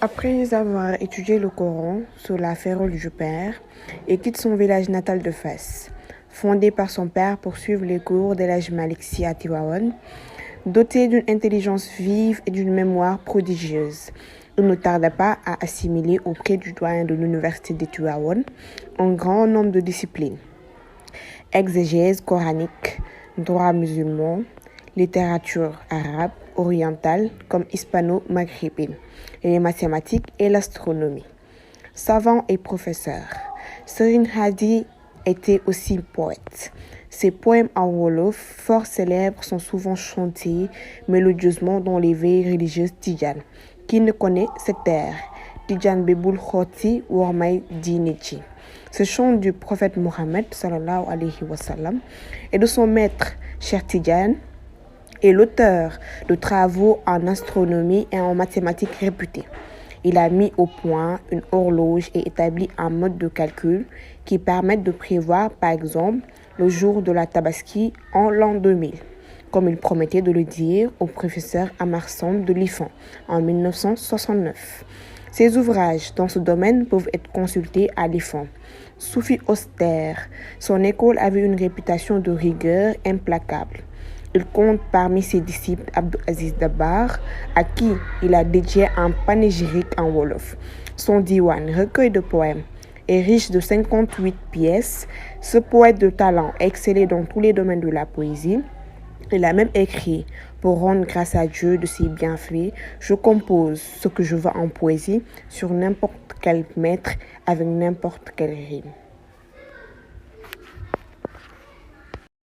Après avoir étudié le Coran sous la férule du père, il quitte son village natal de Fès, fondé par son père pour suivre les cours d'El-Hadj Malick Sy à Tivaouane. Doté d'une intelligence vive et d'une mémoire prodigieuse, il ne tarda pas à assimiler auprès du doyen de l'université de Tivaouane un grand nombre de disciplines: exégèse coranique, droit musulman, littérature arabe, orientale comme hispano-maghrébine, les mathématiques et l'astronomie. Savant et professeur, Serigne Hady était aussi poète. Ses poèmes en wolof, fort célèbres, sont souvent chantés mélodieusement dans les veillées religieuses tidianes. Qui ne connaît cette terre? Tidjane Beboul Khoti Wormay Dineji. Ce chant du prophète Mohammed sallallahu alayhi wa sallam et de son maître Cheikh Tidiane est l'auteur de travaux en astronomie et en mathématiques réputés. Il a mis au point une horloge et établi un mode de calcul qui permettent de prévoir, par exemple, le jour de la Tabaski en l'an 2000, comme il promettait de le dire au professeur Amar Samb de l'IFAN en 1969. Ses ouvrages dans ce domaine peuvent être consultés à l'IFAN. Soufi austère, son école avait une réputation de rigueur implacable. Il compte parmi ses disciples Abdou Aziz Dabakh, à qui il a dédié un panégyrique en wolof. Son diwan, recueil de poèmes, est riche de 58 pièces. Ce poète de talent excellait dans tous les domaines de la poésie. Il a même écrit: pour rendre grâce à Dieu de ses bienfaits, je compose ce que je veux en poésie sur n'importe quel mètre avec n'importe quelle rime.